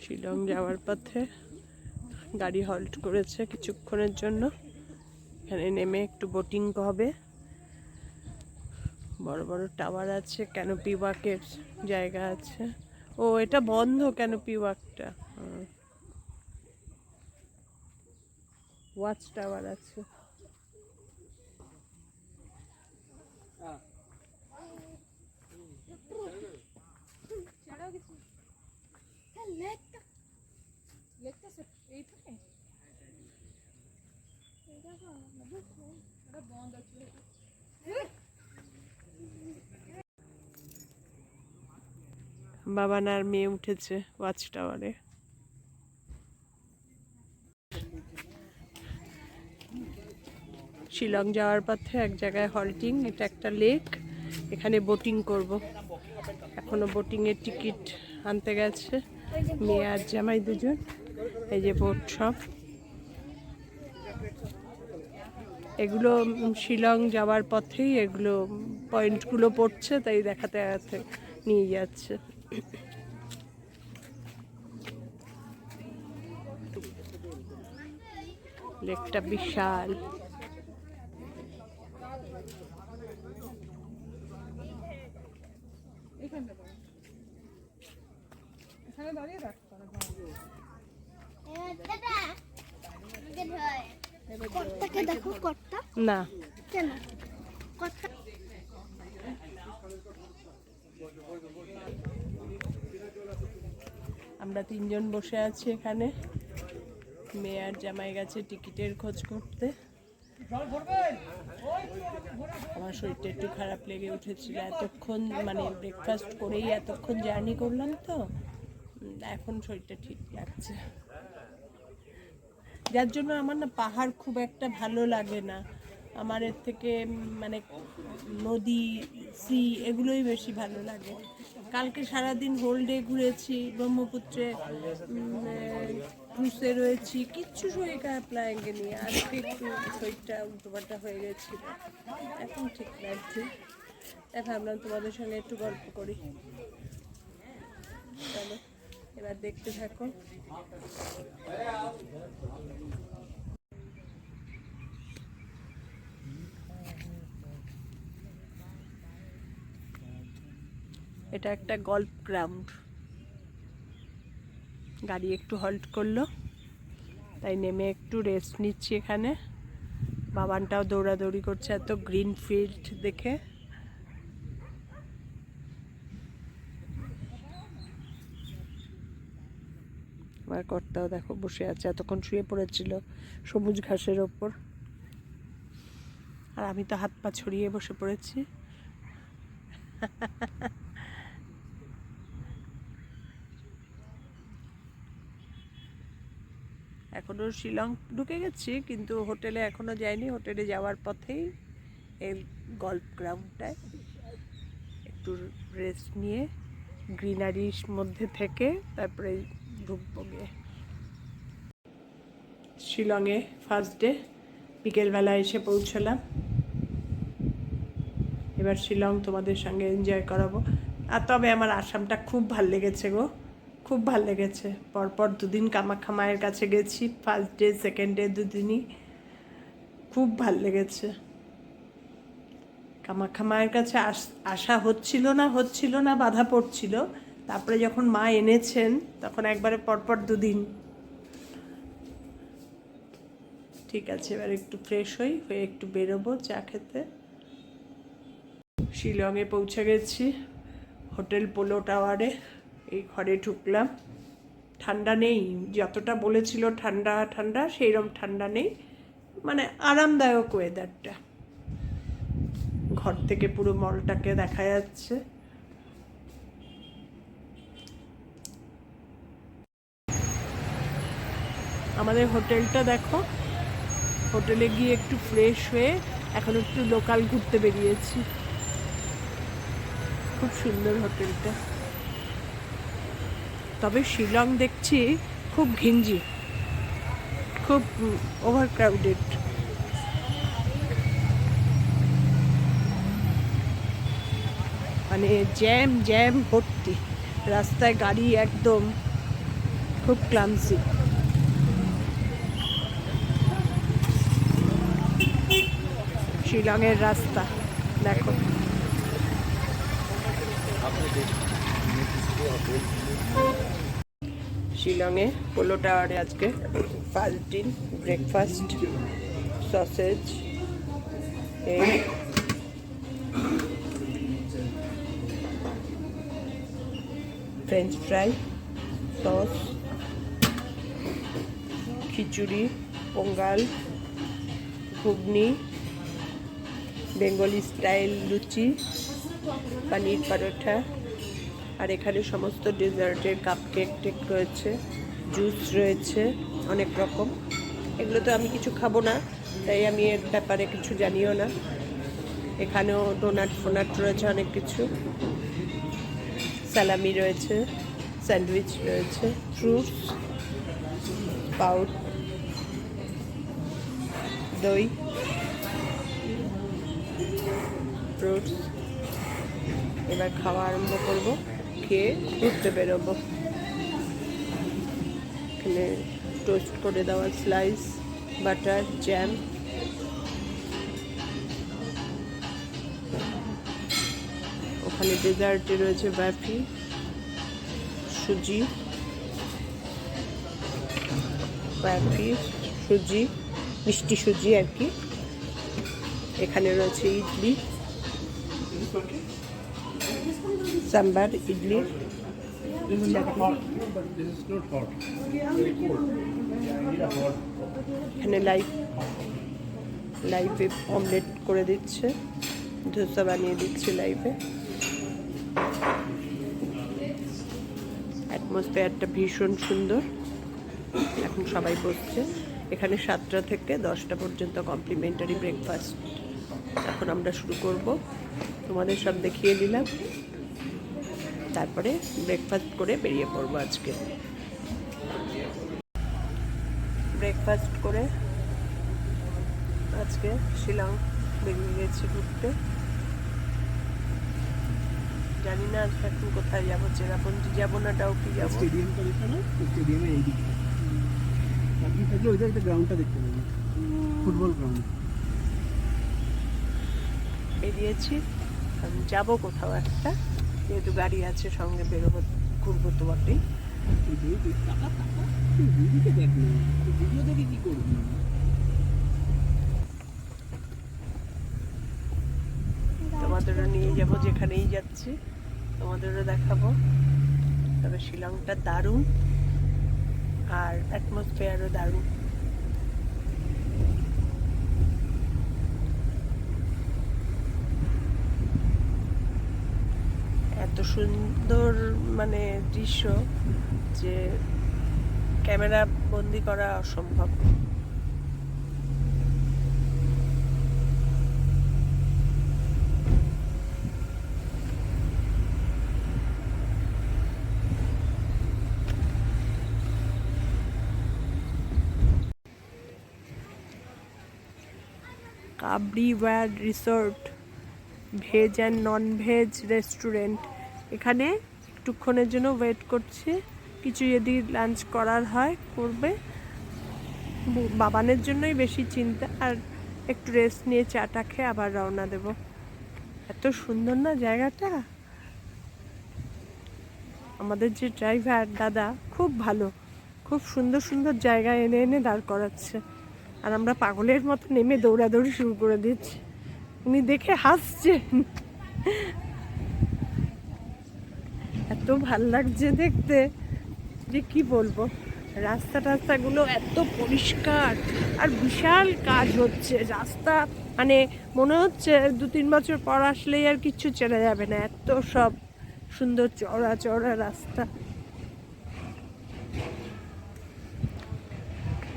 শিলং যাওয়ার পথে গাড়ি হল্ট করেছে কিছুক্ষণের জন্য। এখানে নেমে একটু বোটিং হবে। বড় বড় টাওয়ার আছে, ক্যানোপি ওয়াকের জায়গা আছে। ও এটা বন্ধ ক্যানোপি ওয়াকটা। ওয়াচ টাওয়ার আছে। বাবানার মেয়ে উঠেছে ওয়াচ টাওয়ারে। শিলং যাওয়ার পথে এক জায়গায় হল্টিং। এটা একটা লেক, এখানে বোটিং করব। এখনো বোটিং এর টিকিট আনতে গেছে মেয়ে আর জামাই দুজন। এই যে বোট সব, এগুলো শিলং যাওয়ার পথেই এগুলো পয়েন্টগুলো পড়ছে, তাই দেখাতে দেখাতে নিয়ে যাচ্ছে। লেকটা বিশাল। না আমরা তিনজন বসে আছি এখানে। মেয়ে আর জামাই গেছে টিকিটের খোঁজ করতে। আমার শরীরটা একটু খারাপ লেগে উঠেছিল এতক্ষণ, মানে ব্রেকফাস্ট করেই এতক্ষণ জার্নি করলাম তো, এখন শরীরটা ঠিক লাগছে। যার জন্য আমার না পাহাড় খুব একটা ভালো লাগে না। আমার এর থেকে মানে নদী, সি এগুলোই বেশি ভালো লাগে। কালকে সারাদিন হোল ডে ঘুরেছি, ব্রহ্মপুত্রে ক্রুজে রয়েছি, কিচ্ছু শরীর খারাপ লাগেনি। আজকে একটু শরীরটা উল্টোপাল্টা হয়ে গেছিল, এখন ঠিক লাগছে। তাই ভাবলাম তোমাদের সঙ্গে একটু গল্প করি। চলো এবার দেখতে থাকো। এটা একটা গল্ফ গ্রাউন্ড। গাড়ি একটু হল্ট করলো, তাই নেমে একটু রেস্ট নিচ্ছি এখানে। বাবানটাও দৌড়াদৌড়ি করছে এত গ্রিন ফিল্ড দেখে। আমার কর্তাও দেখো বসে আছে, এতক্ষণ শুয়ে পড়েছিল সবুজ ঘাসের ওপর, আর আমি তো হাত পা ছড়িয়ে বসে পড়েছি। এখনো শিলং ঢুকে গেছি, কিন্তু হোটেলে এখনো যাইনি। হোটেলে যাওয়ার পথেই এই গল্ফ গ্রাউন্ডটায় একটু রেস্ট নিয়ে গ্রিনারির মধ্যে থেকে তারপরে ঢুকবো গিয়ে। শিলংয়ে ফার্স্ট ডে বিকেলবেলা এসে পৌঁছলাম। এবার শিলং তোমাদের সঙ্গে এনজয় করাবো। আর তবে আমার আসামটা খুব ভাল লেগেছে গো, খুব ভাল লেগেছে। পরপর দুদিন কামাখ্যা মায়ের কাছে গেছি, ফার্স্ট ডে সেকেন্ড ডে দুদিনই খুব ভাল লেগেছে। কামাখ্যা মায়ের কাছে আসা হচ্ছিল না বাধা পড়ছিল। তারপরে যখন মা এনেছেন তখন একবারে পরপর দুদিন। ঠিক আছে, এবার একটু ফ্রেশ হয়ে একটু বেরোবো চা খেতে। শিলংয়ে পৌঁছে গেছি, হোটেল পোলো টাওয়ারে। এই ঘরে ঢুকলাম। ঠান্ডা নেই, যতটা বলেছিল ঠান্ডা ঠান্ডা সেইরকম ঠান্ডা নেই, মানে আরামদায়ক ওয়েদারটা। ঘর থেকে পুরো মলটাকে দেখা যাচ্ছে। আমাদের হোটেলটা দেখো। হোটেলে গিয়ে একটু ফ্রেশ হয়ে এখন একটু লোকাল ঘুরতে বেরিয়েছি। খুব সুন্দর হোটেলটা। তবে শিলং দেখছি খুব ঘিঞ্জি, খুব ওভার ক্রাউডেড। মানে জ্যাম জ্যাম ভর্তি, রাস্তায় গাড়ি একদম খুব ক্লামসি। শিলংয়ের রাস্তা দেখো। শিলংয়ে পোলো টাওয়ারে আজকে ফার্স্ট দিন breakfast, sausage, egg, french fry, sauce, khichdi, Pongal, ghugni, Bengali style luchi, paneer paratha, আর এখানে সমস্ত ডেজার্টের কাপ কেক টেক রয়েছে, জুস রয়েছে অনেক রকম। এগুলো তো আমি কিছু খাবো না, তাই আমি এর ব্যাপারে কিছু জানিও না। এখানেও ডোনাট ফোনাট রয়েছে অনেক কিছু, সালামি রয়েছে, স্যান্ডউইচ রয়েছে, ফ্রুটস, পাউড, দই, ফ্রুটস। এবার খাওয়া আরম্ভ করবো, খেয়ে ঘুরতে বেরোবো। এখানে টোস্ট করে দেওয়া স্লাইস, বাটার, জ্যাম, ওখানে ডেজার্টে রয়েছে বাফি, সুজি, বাফি, সুজি, মিষ্টি সুজি আর কি। এখানে রয়েছে ইডলি, সাম্বার ইডলি, এখানে লাইভে অমলেট করে দিচ্ছে, ধোসা বানিয়ে দিচ্ছে লাইভে। অ্যাটমসফিয়ারটা ভীষণ সুন্দর। এখন সবাই বসছে। এখানে 7টা থেকে 10টা পর্যন্ত কমপ্লিমেন্টারি ব্রেকফাস্ট। এখন আমরা শুরু করব, তোমাদের সব দেখিয়ে দিলাম, তারপরে ব্রেকফাস্ট করে বেরিয়ে পড়বো। আজকে ব্রেকফাস্ট করে আজকে শিলং বেরিয়ে গেছি ঘুরতে। জানি না আজকে এখন কোথায় যাবো, চেরাপুঞ্জি যাবো না ডাউকি যাবো। স্টেডিয়ামটা দেখতে না, স্টেডিয়ামের এই দিকে আপনি থাকলে ওইটা একটা গ্রাউন্ডটা দেখতে পাবেন, ফুটবল গ্রাউন্ড। বেরিয়েছি, আমি যাবো কোথাও একটা, যেহেতু গাড়ি আছে সঙ্গে, বেরোবো, ঘুরবো তো বটেই। ভিডিওতে দেখ না, ভিডিও দেখে কি করবি? তোমাদেরও নিয়ে যাবো, যেখানেই যাচ্ছি তোমাদেরও দেখাবো। তবে শিলংটা দারুণ, আর অ্যাটমসফিয়ারও দারুণ। এত সুন্দর মানে দৃশ্য যে ক্যামেরা বন্দি করা অসম্ভব। কাবরি ওয়ার resort, veg and non veg restaurant. এখানে একটুক্ষণের জন্য ওয়েট করছি, কিছু যদি লাঞ্চ করার হয় করবে। বাবানের জন্যই বেশি চিন্তা, আর একটু রেস্ট নিয়ে চাটা খেয়ে আবার রওনা দেব। এত সুন্দর না জায়গাটা। আমাদের যে ড্রাইভার দাদা খুব ভালো, খুব সুন্দর সুন্দর জায়গায় এনে এনে দাঁড় করাচ্ছে, আর আমরা পাগলের মতো নেমে দৌড়াদৌড়ি শুরু করে দিচ্ছি। উনি দেখে হাসছেন, এত ভাল লাগছে দেখতে যে কি বলবো। রাস্তাগুলো এত পরিষ্কার, আর বিশাল কাজ হচ্ছে রাস্তা, মানে মনে হচ্ছে 2-3 বছর পর আসলেই আর কিচ্ছু চেনা যাবে না, এত সব সুন্দর চওড়া চওড়া রাস্তা।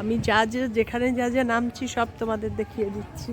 আমি যেখানে যা নামছি সব তোমাদের দেখিয়ে দিচ্ছি।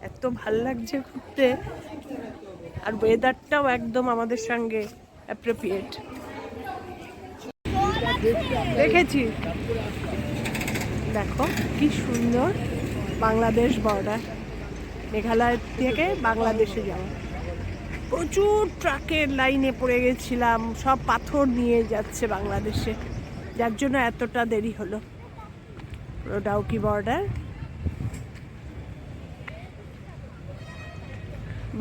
এত ভাল লাগছে ঘুরতে, আর ওয়েদারটাও একদম আমাদের সঙ্গে অ্যাপ্রোপ্রিয়েট। দেখেছি, দেখো কি সুন্দর বাংলাদেশ বর্ডার, মেঘালয় থেকে বাংলাদেশে যাওয়া। প্রচুর ট্রাকের লাইনে পড়ে গেছিলাম, সব পাথর নিয়ে যাচ্ছে বাংলাদেশে, যার জন্য এতটা দেরি হলো। ডাউকি বর্ডার,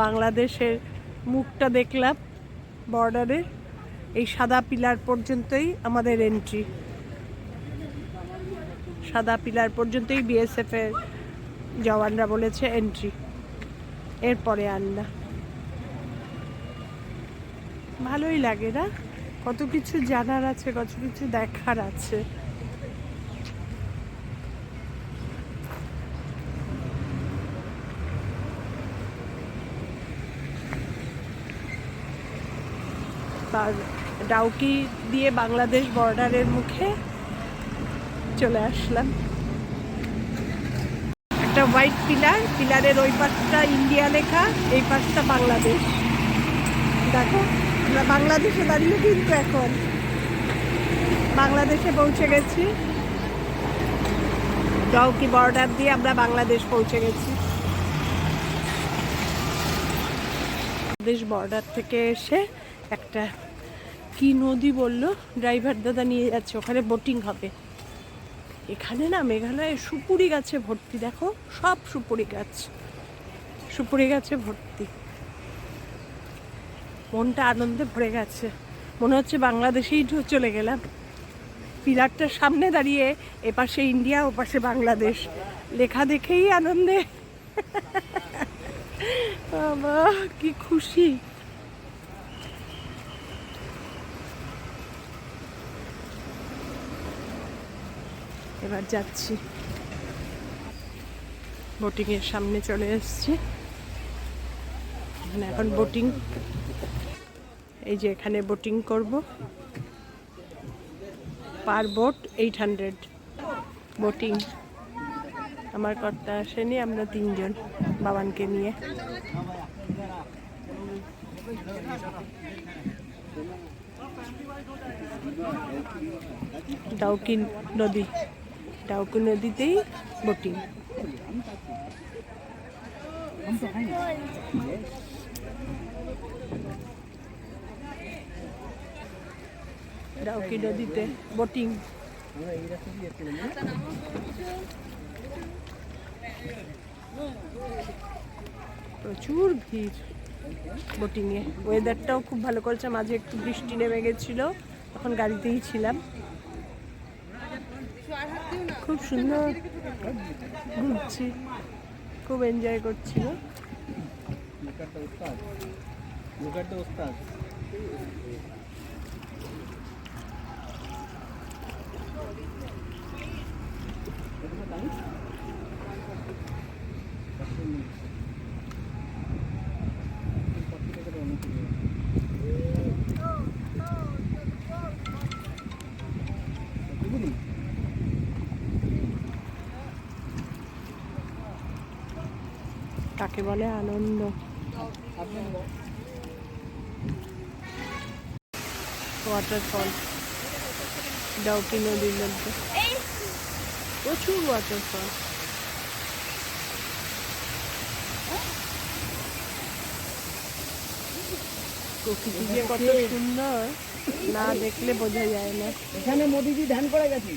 বাংলাদেশের মুখটা দেখলাম বর্ডারের। এই সাদা পিলার পর্যন্তই আমাদের এন্ট্রি, সাদা পিলার পর্যন্তই বিএসএফ এর জওয়ানরা বলেছে এন্ট্রি, এরপরে আর না। ভালোই লাগে না, কত কিছু জানার আছে, কত কিছু দেখার আছে। ডাউকি দিয়ে বাংলাদেশ বর্ডারের মুখে চলে আসলাম। একটা হোয়াইট পিলার, পিলারের ওই পাশটা ইন্ডিয়া লেখা, এই পাশটা বাংলাদেশ। দেখো আমরা বাংলাদেশে দাঁড়িয়ে কিন্তু এখন বাংলাদেশে পৌঁছে গেছি। ডাউকি বর্ডার দিয়ে আমরা বাংলাদেশ পৌঁছে গেছি। বাংলাদেশ বর্ডার থেকে এসে একটা কি নদী বললো ড্রাইভার দাদা নিয়ে যাচ্ছে, ওখানে বোটিং হবে। এখানে না মেঘালয়ে সুপুরি গাছে ভর্তি, দেখো সব সুপুরি গাছ, সুপুরি গাছে ভর্তি। মনটা আনন্দে ভরে গেছে, মনে হচ্ছে বাংলাদেশেই চলে গেলাম। পিলারটার সামনে দাঁড়িয়ে, এপাশে ইন্ডিয়া ওপাশে বাংলাদেশ লেখা দেখেই আনন্দে বাবা কি খুশি। এবার যাচ্ছি, বোটিং এর সামনে চলে এসেছি। এখানে এখন বোটিং, এই যে এখানে বোটিং করব। পার বোট 800 বোটিং। আমার কর্তা আসেনি, আমরা 3 জন বাবানকে নিয়ে। ডাউকি নদী, ডাউকি নদীতেই বোটিং। ডাউকি নদীতে বোটিং। প্রচুর ভিড় বোটিংয়ে। ওয়েদারটাও খুব ভালো করেছে, মাঝে একটু বৃষ্টি নেমে গেছিলো, তখন গাড়িতেই ছিলাম। খুব সুন্দর ঘুরছি, খুব এনজয় করছিল। তাকে বলে আনন্দ। ওয়াটারফল ডাউকি নদীর মধ্যে প্রচুর ওয়াটারফল। প্রকৃতি যে কত সুন্দর না দেখলে বোঝা যায় না। এখানে মোদিজি ধ্যান করে গেছি,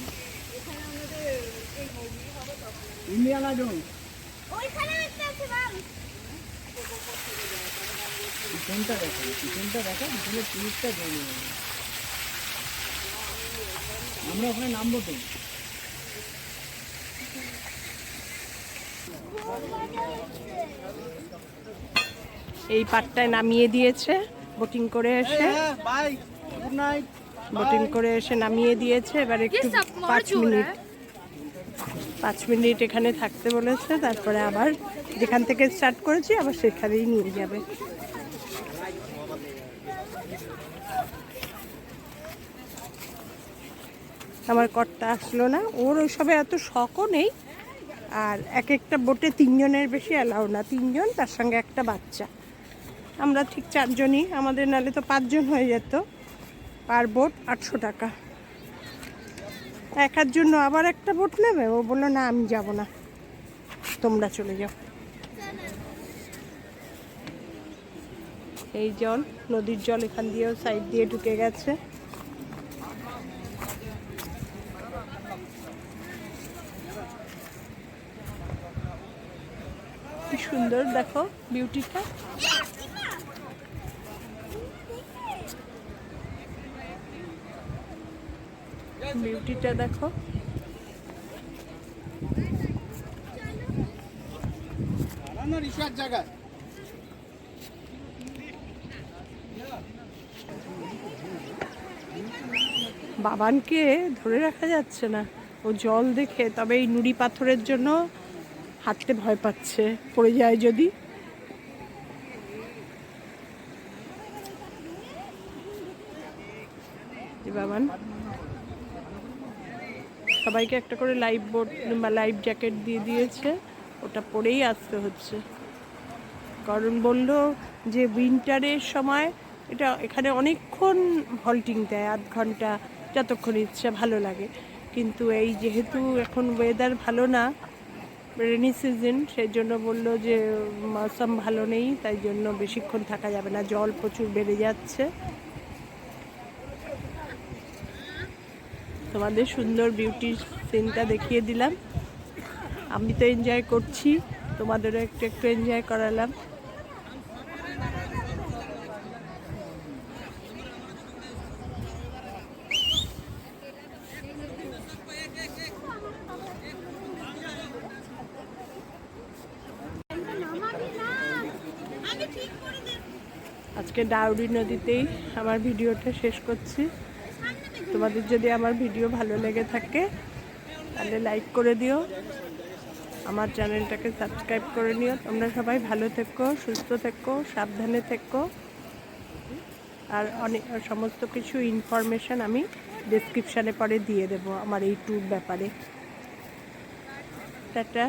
ইন্ডিয়ানা জোন। পিছনটা দেখো, পিছনটা দেখো, পিছনে পুলিশটা জমে। আমরা ওখানে নামবো তো। এই পাটটায় নামিয়ে দিয়েছে বোটিং করে এসে, বোটিং করে এসে নামিয়ে দিয়েছে। এবার একটু 5 মিনিট এখানে থাকতে বলেছে, তারপরে আবার যেখান থেকে স্টার্ট করেছি আবার সেখানেই নিয়ে যাবে। আমার কর্তা আসলো না, ওর ওইসবে এত শখও নেই। আর এক একটা বোটে 3 জনের বেশি অ্যালাউ না, 3 জন তার সঙ্গে একটা বাচ্চা। আমরা ঠিক 4 জনই, আমাদের নালে তো 5 জন হয়ে যেত। পার বোট 800 টাকা। একার জন্য আবার একটা বোট নেবে, ও বললো না আমি যাব না, তোমরা চলে যাও। এই জল, নদীর জল এখান দিয়েও সাইড দিয়ে ঢুকে গেছে। কি সুন্দর দেখো বিউটিটা। বিউটিটা দেখো। বাবানকে ধরে রাখা যাচ্ছে না, ও জল দেখে। তবে এই নুড়ি পাথরের জন্য হাঁটতে ভয় পাচ্ছে, পড়ে যায় যদি। বাবান সবাইকে একটা করে লাইফ বোট বা লাইফ জ্যাকেট দিয়ে দিয়েছে, ওটা পরেই আসতে হচ্ছে। কারণ বললো যে উইন্টারের সময় এটা এখানে অনেকক্ষণ হল্টিং দেয়, আধ ঘন্টা, যতক্ষণ ইচ্ছা ভালো লাগে। কিন্তু এই যেহেতু এখন ওয়েদার ভালো না, রেনি সিজন, সেই জন্য বললো যে মৌসুম ভালো নেই, তাই জন্য বেশিক্ষণ থাকা যাবে না, জল প্রচুর বেড়ে যাচ্ছে। তোমাদের সুন্দর বিউটি সিনটা দেখিয়ে দিলাম। আমি তো এনজয় করছি, তোমাদেরও একটু একটু এনজয় করালাম। আজকে ডাউরি নদীতেই আমার ভিডিওটা শেষ করছি। তোমাদের যদি আমার ভিডিও ভালো লেগে থাকে তাহলে লাইক করে দিও, আমার চ্যানেলটাকে সাবস্ক্রাইব করে নিও। তোমরা সবাই ভালো থেকো, সুস্থ থেকো, সাবধানে থেকো। আর অনেক সমস্ত কিছু ইনফরমেশান আমি ডেসক্রিপশানে পরে দিয়ে দেবো আমার এই ট্যুর ব্যাপারে। টাটা।